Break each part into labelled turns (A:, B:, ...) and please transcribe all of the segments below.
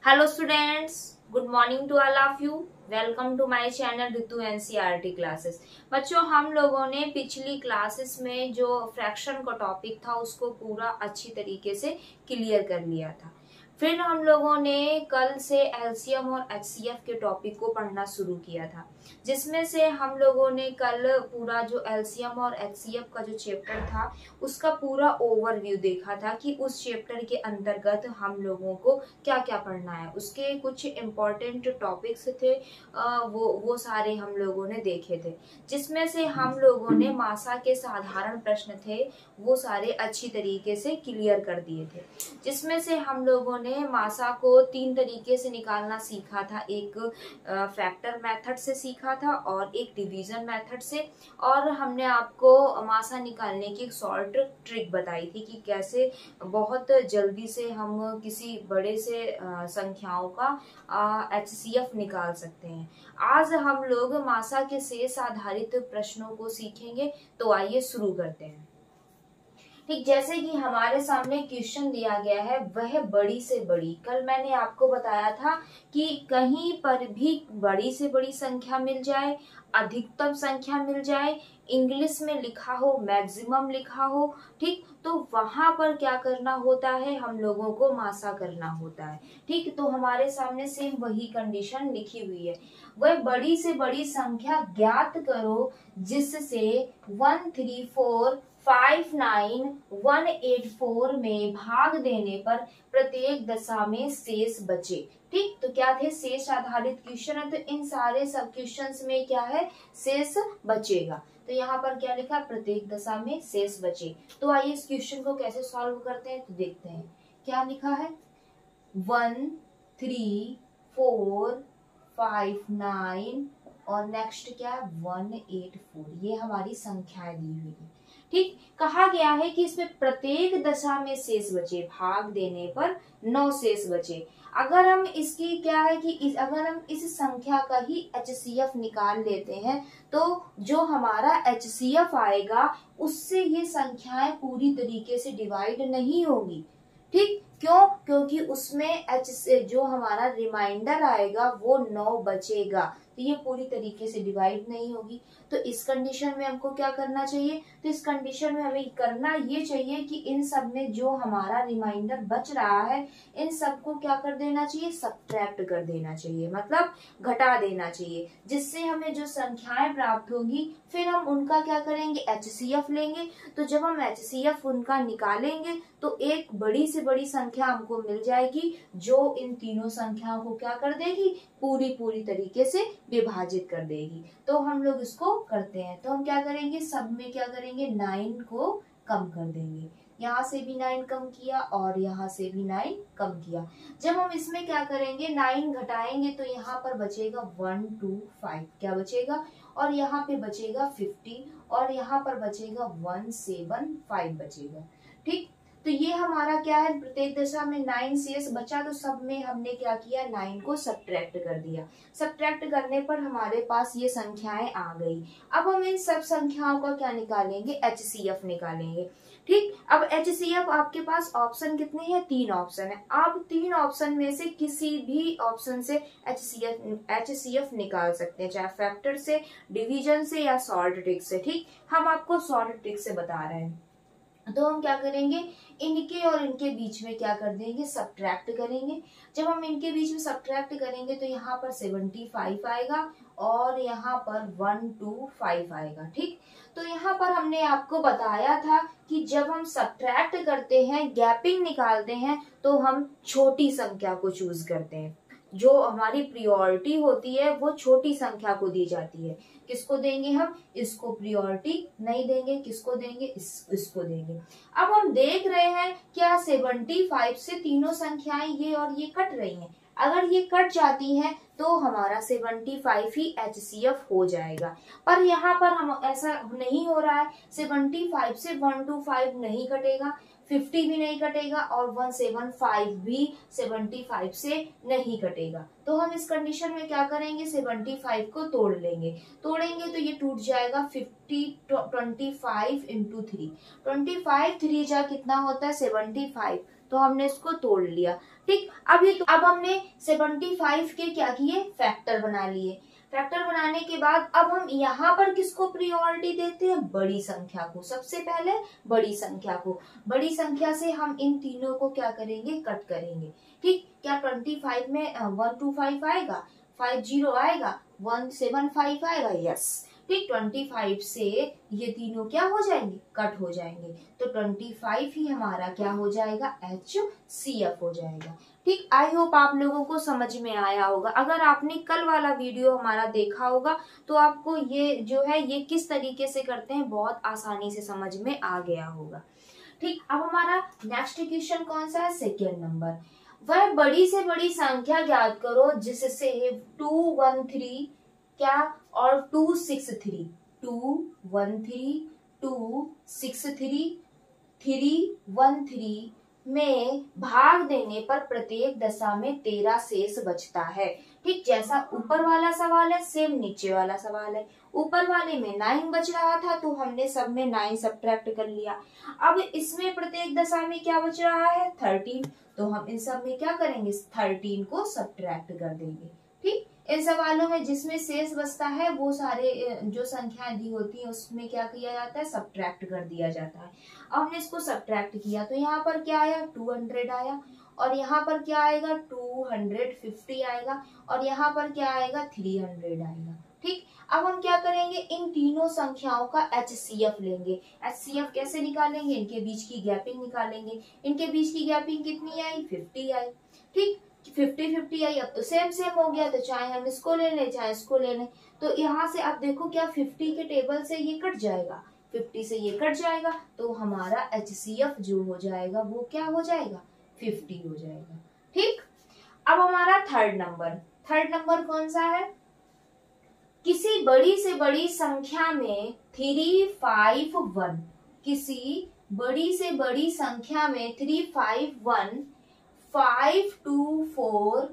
A: Hello students, good morning to all of you. Welcome to my channel Ritu NCERT classes. बच्चों, हम लोगों ने पिछली क्लासेस में जो फ्रैक्शन का टॉपिक था उसको पूरा अच्छी तरीके से क्लियर कर लिया था। फिर हम लोगों ने कल से एलसीएम और एचसीएफ के टॉपिक को पढ़ना शुरू किया था, जिसमें से हम लोगों ने कल पूरा जो एलसीएम और एचसीएफ का जो चैप्टर था उसका पूरा ओवरव्यू देखा था कि उस चैप्टर के अंतर्गत हम लोगों को क्या क्या पढ़ना है। उसके कुछ इम्पोर्टेंट टॉपिक्स थे, वो सारे हम लोगों ने देखे थे, जिसमें से हम लोगों ने मासा के साधारण प्रश्न थे वो सारे अच्छी तरीके से क्लियर कर दिए थे। जिसमें से हम लोगों ने मासा को 3 तरीके से निकालना सीखा था, एक फैक्टर मेथड से सीखा था और एक डिवीजन मेथड से, और हमने आपको मासा निकालने की एक शॉर्ट ट्रिक बताई थी कि कैसे बहुत जल्दी से हम किसी बड़े से संख्याओं का एचसीएफ निकाल सकते हैं। आज हम लोग मासा के शेष आधारित प्रश्नों को सीखेंगे, तो आइए शुरू करते हैं। ठीक, जैसे कि हमारे सामने क्वेश्चन दिया गया है वह बड़ी से बड़ी, कल मैंने आपको बताया था कि कहीं पर भी बड़ी से बड़ी संख्या मिल जाए, अधिकतम संख्या मिल जाए, इंग्लिश में लिखा हो, मैक्सिमम लिखा हो, ठीक, तो वहां पर क्या करना होता है, हम लोगों को मासा करना होता है। ठीक, तो हमारे सामने सेम वही कंडीशन लिखी हुई है। वह बड़ी से बड़ी संख्या ज्ञात करो जिससे 13459,184 में भाग देने पर प्रत्येक दशा में शेष बचे। ठीक, तो क्या थे, शेष आधारित क्वेश्चन है, तो इन सारे सब क्वेश्चंस में क्या है, शेष बचेगा। तो यहाँ पर क्या लिखा, प्रत्येक दशा में शेष बचे। तो आइए इस क्वेश्चन को कैसे सॉल्व करते हैं, तो देखते हैं क्या लिखा है। 13459 और नेक्स्ट क्या है, 184, ये हमारी संख्याएं दी हुई है। ठीक, कहा गया है कि इसमें प्रत्येक दशा में शेष बचे, भाग देने पर 9 शेष बचे। अगर हम इसकी क्या है कि अगर हम इस संख्या का ही एचसीएफ निकाल लेते हैं तो जो हमारा एचसीएफ आएगा उससे ये संख्याएं पूरी तरीके से डिवाइड नहीं होगी। ठीक, क्यों, क्योंकि उसमें एच से जो हमारा रिमाइंडर आएगा वो 9 बचेगा, तो ये पूरी तरीके से डिवाइड नहीं होगी। तो इस कंडीशन में हमको क्या करना चाहिए, तो इस कंडीशन में हमें करना ये चाहिए कि इन सब में जो हमारा रिमाइंडर बच रहा है इन सबको क्या कर देना चाहिए, सब्ट्रैक्ट कर देना चाहिए, मतलब घटा देना चाहिए, जिससे हमें जो संख्याएं प्राप्त होगी फिर हम उनका क्या करेंगे, एचसीएफ लेंगे। तो जब हम एचसीएफ उनका निकालेंगे तो एक बड़ी से बड़ी संख्या हमको मिल जाएगी जो इन तीनों संख्याओं को क्या कर देगी, पूरी तरीके से विभाजित कर देगी। तो हम लोग इसको करते हैं, तो हम क्या करेंगे, सब में क्या करेंगे, 9 को कम कर देंगे। यहाँ से भी 9 कम किया और यहाँ से भी 9 कम किया। जब हम इसमें क्या करेंगे, 9 घटाएंगे तो यहाँ पर बचेगा 125, क्या बचेगा, और यहाँ पे बचेगा 50 और यहाँ पर बचेगा 175 बचेगा। ठीक, तो ये हमारा क्या है, प्रत्येक दशा में 9 शेष बचा, तो सब में हमने क्या किया, 9 को सब्ट्रैक्ट कर दिया। सब्ट्रैक्ट करने पर हमारे पास ये संख्याएं आ गई। अब हम इन सब संख्याओं का क्या निकालेंगे, एचसीएफ निकालेंगे। ठीक, अब एचसीएफ आपके पास ऑप्शन कितने हैं, 3 ऑप्शन है। आप 3 ऑप्शन में से किसी भी ऑप्शन से एचसीएफ निकाल सकते हैं, चाहे फैक्टर से, डिवीजन से या सॉर्ट ट्रिक से। ठीक, हम आपको सॉर्ट ट्रिक से बता रहे हैं। तो हम क्या करेंगे, इनके और इनके बीच में क्या कर देंगे, सब्ट्रैक्ट करेंगे। जब हम इनके बीच में सब्ट्रैक्ट करेंगे तो यहाँ पर 75 आएगा और यहाँ पर 125 आएगा। ठीक, तो यहाँ पर हमने आपको बताया था कि जब हम सब्ट्रैक्ट करते हैं, गैपिंग निकालते हैं, तो हम छोटी संख्या को चूज करते हैं। जो हमारी प्रियोरिटी होती है वो छोटी संख्या को दी जाती है। किसको देंगे हम, इसको प्रियोरिटी नहीं देंगे, किसको देंगे, इसको देंगे। अब हम देख रहे हैं क्या 75 से तीनों संख्याएं ये और ये कट रही हैं। अगर ये कट जाती हैं तो हमारा 75 ही एचसीएफ हो जाएगा, पर यहाँ पर हम ऐसा नहीं हो रहा है। 75 से 125 नहीं कटेगा, 50 भी नहीं कटेगा और 175 भी 75 से नहीं कटेगा। तो हम इस कंडीशन में क्या करेंगे, 75 को तोड़ लेंगे। तोड़ेंगे तो ये टूट जाएगा 25 इंटू 3। 25 3 जा कितना होता है, 75। तो हमने इसको तोड़ लिया। ठीक, अब हमने 75 के क्या किए, फैक्टर बना लिए। फैक्टर बनाने के बाद अब हम यहाँ पर किसको प्रायोरिटी देते हैं, बड़ी संख्या को। सबसे पहले बड़ी संख्या को, बड़ी संख्या से हम इन तीनों को क्या करेंगे, कट करेंगे। ठीक, क्या 25 में 125 आएगा, 50 आएगा, 175 आएगा, यस। ठीक, 25 से ये तीनों क्या हो जाएंगे, कट हो जाएंगे। तो 25 ही हमारा क्या हो जाएगा, HCF हो जाएगा। ठीक, आई होप आप लोगों को समझ में आया होगा। अगर आपने कल वाला वीडियो हमारा देखा होगा तो आपको ये जो है ये किस तरीके से करते हैं बहुत आसानी से समझ में आ गया होगा। ठीक, अब हमारा नेक्स्ट क्वेश्चन कौन सा है, सेकेंड नंबर। वह बड़ी से बड़ी संख्या ज्ञात करो जिससे 213 क्या और 263, 213, 263, 313 में भाग देने पर प्रत्येक दशा में 13 शेष बचता है। ठीक, जैसा ऊपर वाला सवाल है सेम नीचे वाला सवाल है। ऊपर वाले में 9 बच रहा था तो हमने सब में 9 सब्ट्रैक्ट कर लिया। अब इसमें प्रत्येक दशा में क्या बच रहा है, 13, तो हम इन सब में क्या करेंगे, 13 को सब्ट्रैक्ट कर देंगे। ठीक, इन सवालों में जिसमें शेष बचता है वो सारे जो संख्याएं दी होती हैं उसमें क्या किया जाता है, सब्ट्रैक्ट कर दिया जाता है। अब हमने इसको सब्ट्रैक्ट किया तो यहाँ पर क्या आया, 200 आया, और यहाँ पर क्या आएगा, 250 आएगा, और यहाँ पर क्या आएगा, 300 आएगा। ठीक, अब हम क्या करेंगे, इन तीनों संख्याओं का HCF लेंगे। HCF कैसे निकालेंगे, इनके बीच की गैपिंग निकालेंगे। इनके बीच की गैपिंग कितनी आई, 50 आई। ठीक, 50-50 आई। अब तो सेम सेम हो गया, तो चाहे हम इसको ले लें चाहे इसको ले लें। तो यहाँ से अब देखो क्या 50 के टेबल से ये कट जाएगा, 50 से ये कट जाएगा, तो हमारा HCF जो हो जाएगा वो क्या हो जाएगा, 50 हो जाएगा। ठीक, अब हमारा थर्ड नंबर कौन सा है, किसी बड़ी से बड़ी संख्या में 351, किसी बड़ी से बड़ी संख्या में 351 524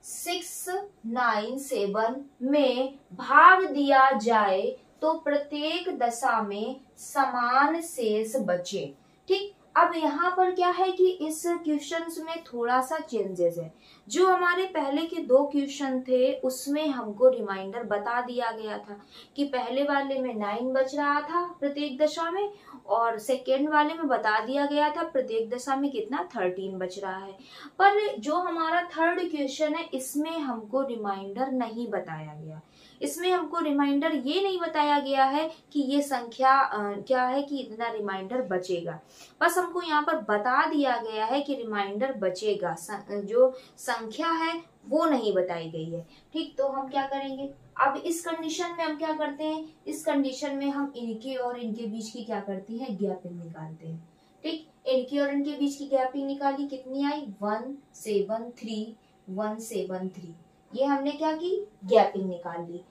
A: 697 में भाग दिया जाए तो प्रत्येक दशा में समान शेष बचे। ठीक, अब यहाँ पर क्या है कि इस क्वेश्चंस में थोड़ा सा चेंजेस है। जो हमारे पहले के 2 क्वेश्चन थे उसमें हमको रिमाइंडर बता दिया गया था कि पहले वाले में 9 बच रहा था प्रत्येक दशा में, और सेकेंड वाले में बता दिया गया था प्रत्येक दशा में कितना, 13 बच रहा है। पर जो हमारा थर्ड क्वेश्चन है इसमें हमको रिमाइंडर नहीं बताया गया। इसमें हमको रिमाइंडर ये नहीं बताया गया है कि ये संख्या क्या है कि इतना रिमाइंडर बचेगा। बस हमको यहाँ पर बता दिया गया है कि रिमाइंडर बचेगा, जो संख्या है वो नहीं बताई गई है। ठीक, तो हम क्या करेंगे, अब इस कंडीशन में हम क्या करते हैं, इस कंडीशन में हम इनके और इनके बीच की क्या करती हैं, गैपिंग निकालते हैं। ठीक, इनके और इनके बीच की गैपिंग निकाली, कितनी आई, 173, 173। ये हमने क्या की, गैपिंग निकाल ली।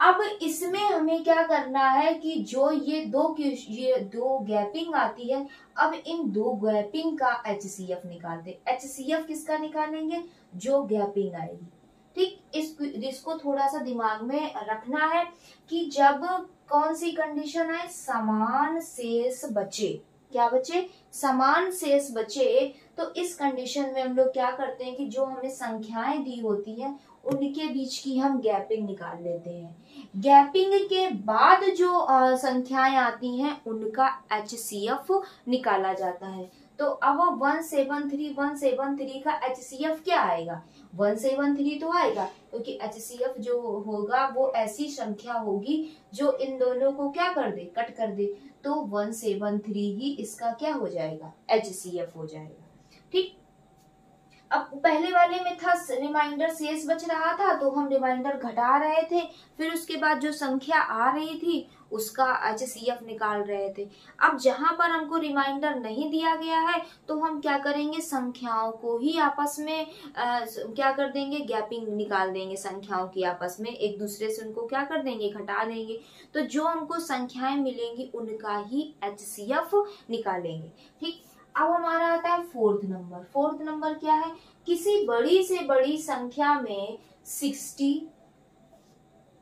A: अब इसमें हमें क्या करना है कि जो ये दो गैपिंग आती है, अब इन 2 गैपिंग का HCF निकालते। HCF किसका निकालेंगे, जो गैपिंग आएगी। ठीक, इसको थोड़ा सा दिमाग में रखना है कि जब कौन सी कंडीशन आए, समान शेष बचे, क्या बचे, समान शेष बचे, तो इस कंडीशन में हम लोग क्या करते हैं कि जो हमें संख्याएं दी होती हैं उनके बीच की हम गैपिंग निकाल लेते हैं। गैपिंग के बाद जो संख्याएं आती हैं उनका HCF निकाला जाता है। तो अब 173 का HCF क्या आएगा, 173 तो आएगा, क्योंकि HCF जो होगा वो ऐसी संख्या होगी जो इन दोनों को क्या कर दे, कट कर दे। तो 173 ही इसका क्या हो जाएगा, HCF हो जाएगा। ठीक, अब पहले वाले में था रिमाइंडर शेष बच रहा था तो हम रिमाइंडर घटा रहे थे, फिर उसके बाद जो संख्या आ रही थी उसका HCF निकाल रहे थे। अब जहां पर हमको रिमाइंडर नहीं दिया गया है तो हम क्या करेंगे, संख्याओं को ही आपस में क्या कर देंगे, गैपिंग निकाल देंगे। संख्याओं की आपस में एक दूसरे से उनको क्या कर देंगे, घटा देंगे। तो जो हमको संख्याएं मिलेंगी उनका ही HCF निकालेंगे। ठीक, अब हमारा आता है फोर्थ नंबर क्या है, किसी बड़ी से बड़ी संख्या में 60,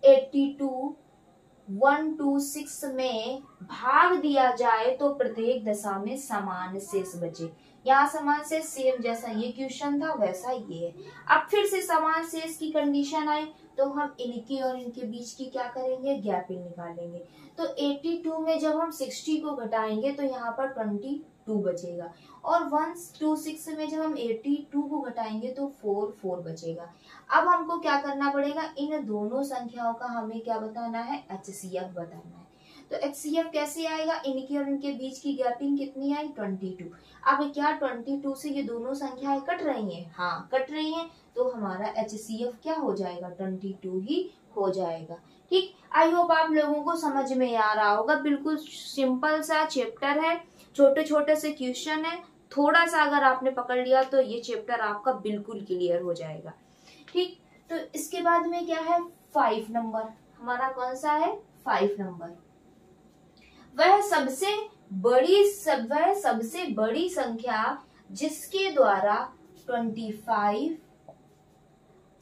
A: 82, 1 to 6 में भाग दिया जाए तो प्रत्येक दशा में समान शेष बचे। यहाँ समान शेष सेम जैसा ये क्वेश्चन था वैसा ये है। अब फिर से समान शेष की कंडीशन आई तो हम इनके और इनके बीच की क्या करेंगे, गैपिंग निकालेंगे। तो 82 में जब हम 60 को घटाएंगे तो यहाँ पर 22 बचेगा, और 1 to 6 में जब हम 82 को घटाएंगे तो 4 बचेगा। अब हमको क्या करना पड़ेगा, इन दोनों संख्याओं का हमें क्या बताना है, HCF बताना है। तो HCF कैसे आएगा, इनके और इनके बीच की गैपिंग कितनी आई, 22। अब क्या 22 से ये दोनों संख्याएं कट रही हैं, हाँ कट रही हैं, तो हमारा HCF क्या हो जाएगा, 22 ही हो जाएगा। ठीक, आई होप आप लोगों को समझ में आ रहा होगा। बिल्कुल सिंपल सा चैप्टर है, छोटे छोटे से क्वेश्चन है, थोड़ा सा अगर आपने पकड़ लिया तो ये चैप्टर आपका बिल्कुल क्लियर हो जाएगा। ठीक, तो इसके बाद में क्या है, 5 नंबर हमारा कौन सा है, 5 नंबर। वह सबसे बड़ी संख्या जिसके द्वारा 25,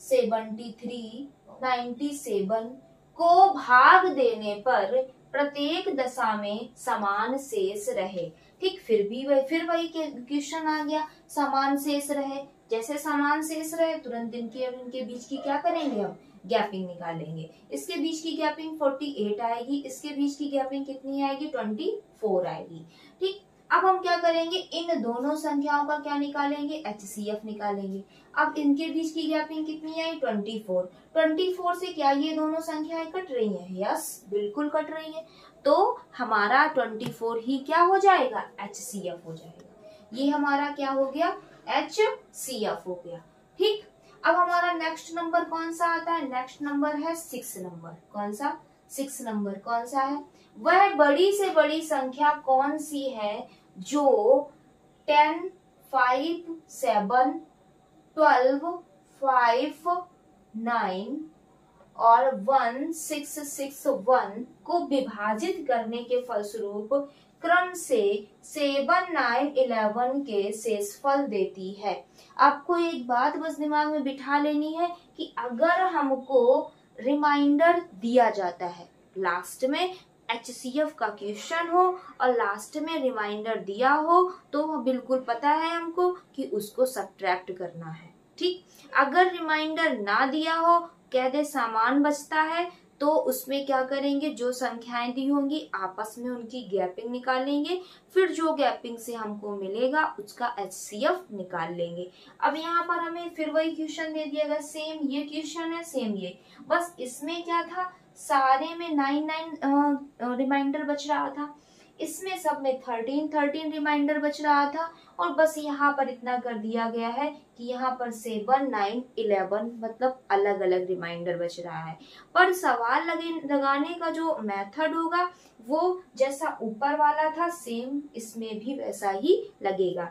A: 73, 97 को भाग देने पर प्रत्येक दशा में समान शेष रहे। ठीक, फिर वही क्वेश्चन आ गया, समान शेष रहे। जैसे समान शेष रहे तुरंत इनके और इनके बीच की क्या करेंगे, हम गैपिंग निकालेंगे। इसके बीच की गैपिंग 48 आएगी, इसके बीच की गैपिंग कितनी आएगी, 24 आएगी। ठीक, अब हम क्या करेंगे, इन दोनों संख्याओं का क्या निकालेंगे, HCF निकालेंगे। अब इनके बीच की गैपिंग कितनी आई, 24। 24 से क्या ये दोनों संख्याएं कट रही हैं, यस बिल्कुल कट रही हैं, तो हमारा 24 ही क्या हो जाएगा, HCF हो जाएगा। ये हमारा क्या हो गया, HCF हो गया। ठीक, अब हमारा नेक्स्ट नंबर कौन सा आता है, नेक्स्ट नंबर है 6 नंबर। कौन सा, 6 नंबर कौन सा है, वह बड़ी से बड़ी संख्या कौन सी है जो 10, 5, 7, 12, 5, 9 और 1, 6, 6, 1 को विभाजित करने के फलस्वरूप क्रम से 7, 9, 11 के शेषफल देती है। आपको एक बात बस दिमाग में बिठा लेनी है कि अगर हमको रिमाइंडर दिया जाता है, लास्ट में HCF का क्वेश्चन हो और लास्ट में रिमाइंडर दिया हो, तो बिल्कुल पता है हमको कि उसको सब्ट्रैक्ट करना है। ठीक, अगर रिमाइंडर ना दिया हो, कह दे सामान बचता है, तो उसमें क्या करेंगे, जो संख्याएं दी होंगी आपस में उनकी गैपिंग निकालेंगे, फिर जो गैपिंग से हमको मिलेगा उसका HCF निकाल लेंगे। अब यहाँ पर हमें फिर वही क्वेश्चन दे दिया गया, सेम ये क्वेश्चन है, सेम ये, बस इसमें क्या था, सारे में 9 रिमाइंडर बच रहा था, इसमें सब में 13 रिमाइंडर बच रहा था, और बस यहाँ पर इतना कर दिया गया है कि यहाँ पर 7, 9, 11 मतलब अलग अलग रिमाइंडर बच रहा है। पर सवाल लगाने का जो मेथड होगा वो जैसा ऊपर वाला था सेम इसमें भी वैसा ही लगेगा।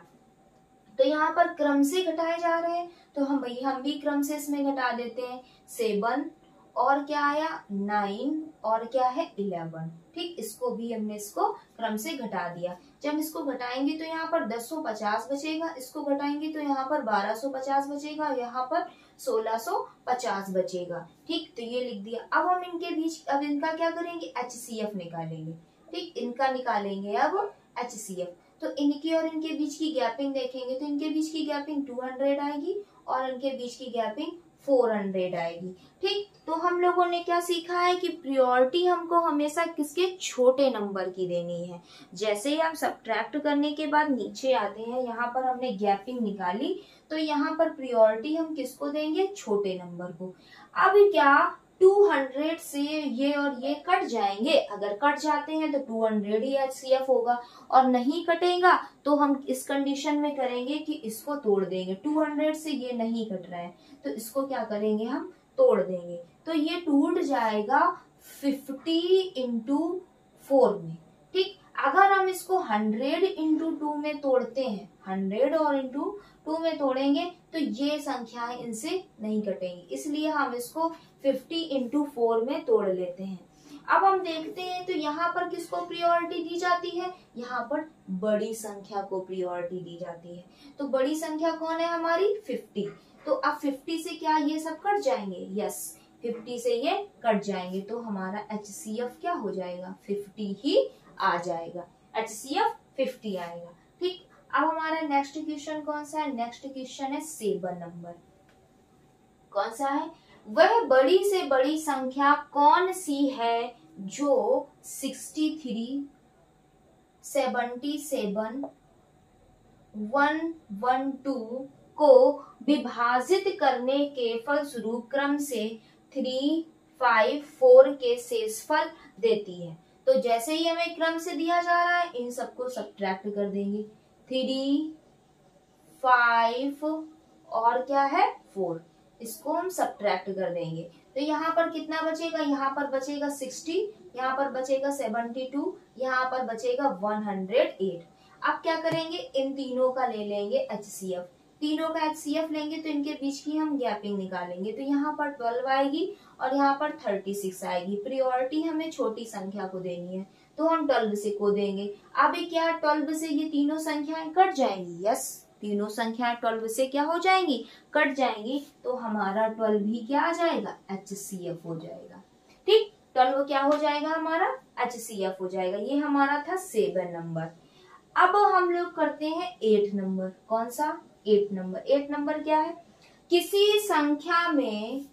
A: तो यहाँ पर क्रम से घटाए जा रहे हैं, तो हम भी क्रम से इसमें घटा देते हैं। 7 और क्या आया, 9 और क्या है, 11। ठीक, इसको भी हमने इसको क्रम से घटा दिया। जब इसको घटाएंगे तो यहाँ पर 1050 बचेगा, इसको घटाएंगे तो यहाँ पर 1250 बचेगा, यहाँ पर 1650 बचेगा। ठीक, तो ये लिख दिया। अब हम इनके बीच, अब इनका क्या करेंगे, HCF निकालेंगे। ठीक, इनका निकालेंगे अब HCF। तो इनके और इनके बीच की गैपिंग देखेंगे तो इनके बीच की गैपिंग 200 आएगी और इनके बीच की गैपिंग 400 आएगी। ठीक, तो हम लोगों ने क्या सीखा है कि प्रायोरिटी हमको हमेशा किसके, छोटे नंबर की देनी है। जैसे ही हम सब्ट्रैक्ट करने के बाद नीचे आते हैं, यहाँ पर हमने गैपिंग निकाली, तो यहाँ पर प्रायोरिटी हम किसको देंगे, छोटे नंबर को। अब क्या 200 से ये और ये कट जाएंगे, अगर कट जाते हैं तो 200 ही HCF होगा, और नहीं कटेगा तो हम इस कंडीशन में करेंगे कि इसको तोड़ देंगे। 200 से ये नहीं कट रहा है तो इसको क्या करेंगे, हम तोड़ देंगे, तो ये टूट जाएगा 50 into 4 में। ठीक, अगर हम इसको 100 into 2 में तोड़ते हैं, 100 और into 2 में तोड़ेंगे तो ये संख्याएं इनसे नहीं कटेंगी, इसलिए हम इसको 50 into 4 में तोड़ लेते हैं। अब हम देखते हैं तो यहाँ पर किसको प्रायोरिटी दी जाती है, यहाँ पर बड़ी संख्या को प्रायोरिटी दी जाती है। तो बड़ी संख्या कौन है हमारी, 50। तो अब 50 से क्या ये सब कट जाएंगे, यस, 50 से ये कट जाएंगे तो हमारा HCF क्या हो जाएगा, 50 ही आ जाएगा, HCF 50 आएगा। ठीक, अब हमारा नेक्स्ट क्वेश्चन कौन सा है, नेक्स्ट क्वेश्चन है 7 नंबर। कौन सा है, वह बड़ी से बड़ी संख्या कौन सी है जो 63, 77, 112 को विभाजित करने के फलस्वरूप क्रम से 3, 5, 4 के शेषफल देती है। तो जैसे ही हमें क्रम से दिया जा रहा है इन सबको सब्ट्रैक्ट कर देंगे, 3, 5 और क्या है 4, इसको हम सब्ट्रैक्ट कर देंगे। तो यहाँ पर कितना बचेगा, यहाँ पर बचेगा 60, यहाँ पर बचेगा 72, यहाँ पर बचेगा 108। अब क्या करेंगे, इन तीनों का ले लेंगे HCF, तीनों का HCF लेंगे तो इनके बीच की हम गैपिंग निकालेंगे। तो यहाँ पर 12 आएगी और यहाँ पर 36 आएगी। प्रायोरिटी हमें छोटी संख्या को देनी है तो हम 12 से को देंगे। अब क्या 12 से ये तीनों संख्याएं कट जाएंगी, यस तीनों संख्याएं 12 से क्या हो जाएंगी, कट जाएंगी। तो हमारा 12 भी क्या आ जाएगा, HCF हो जाएगा। ठीक, 12 क्या हो जाएगा, हमारा HCF हो जाएगा। ये हमारा था 7 नंबर। अब हम लोग करते हैं 8 नंबर। कौन सा, 8 नंबर। 8 नंबर क्या है, किसी संख्या में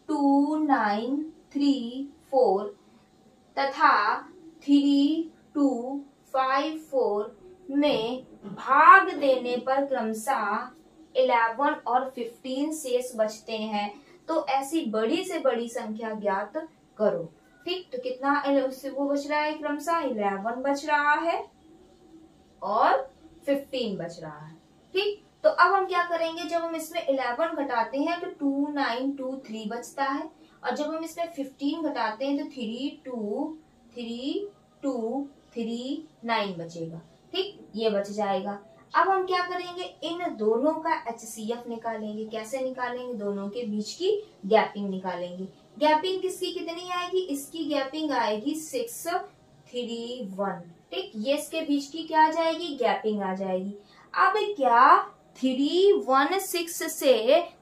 A: 2, 9, 3, 4 तथा 3, 2, 5, 4 में भाग देने पर क्रमशः 11 और 15 शेष बचते हैं, तो ऐसी बड़ी से बड़ी संख्या ज्ञात करो। ठीक, तो कितना वो बच रहा है, क्रमशः 11 बच रहा है और 15 बच रहा है। ठीक, तो अब हम क्या करेंगे, जब हम इसमें 11 घटाते हैं तो 2, 9, 2, 3 बचता है, और जब हम इसमें 15 घटाते हैं तो 3, 2, 3, 2, 3, 9 बचेगा। ठीक, ये बच जाएगा। अब हम क्या करेंगे, इन दोनों का HCF निकालेंगे। कैसे निकालेंगे, दोनों के बीच की गैपिंग निकालेंगे। गैपिंग किसकी कितनी आएगी, इसकी गैपिंग आएगी 6, 3, 1। ठीक, ये इसके बीच की क्या आ जाएगी, गैपिंग आ जाएगी। अब क्या 3, 1, 6 से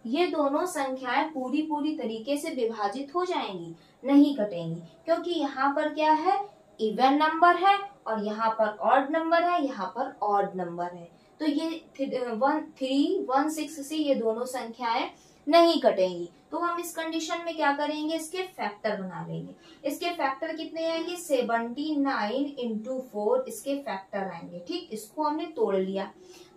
A: ये दोनों संख्याएं पूरी तरीके से विभाजित हो जाएंगी, नहीं कटेंगी, क्योंकि यहाँ पर क्या है, इवन नंबर है और यहाँ पर ऑड नंबर है, यहाँ पर ऑड नंबर है। तो ये 3, 1, 6 से ये दोनों संख्याएं नहीं कटेंगी। तो हम इस कंडीशन में क्या करेंगे, इसके फैक्टर बना लेंगे। इसके फैक्टर कितने आएंगे, 79 इंटू 4 इसके फैक्टर आएंगे। ठीक, इसको हमने तोड़ लिया।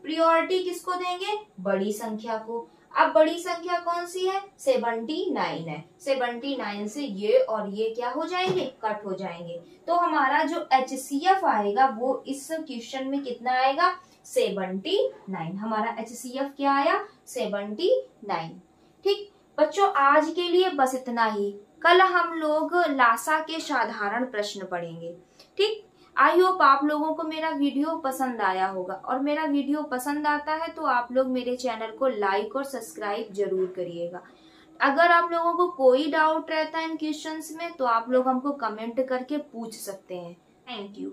A: प्रायोरिटी किसको देंगे, बड़ी संख्या को। अब बड़ी संख्या कौन सी है, 79 है। 79 से ये और ये क्या हो जाएंगे, कट हो जाएंगे। तो हमारा जो HCF आएगा वो इस क्वेश्चन में कितना आएगा, 79। हमारा HCF क्या आया, 79। ठीक बच्चों, आज के लिए बस इतना ही। कल हम लोग लासा के साधारण प्रश्न पढ़ेंगे। ठीक, आई होप आप लोगों को मेरा वीडियो पसंद आया होगा, और मेरा वीडियो पसंद आता है तो आप लोग मेरे चैनल को लाइक और सब्सक्राइब जरूर करिएगा। अगर आप लोगों को कोई डाउट रहता है इन क्वेश्चंस में तो आप लोग हमको कमेंट करके पूछ सकते हैं। Thank you.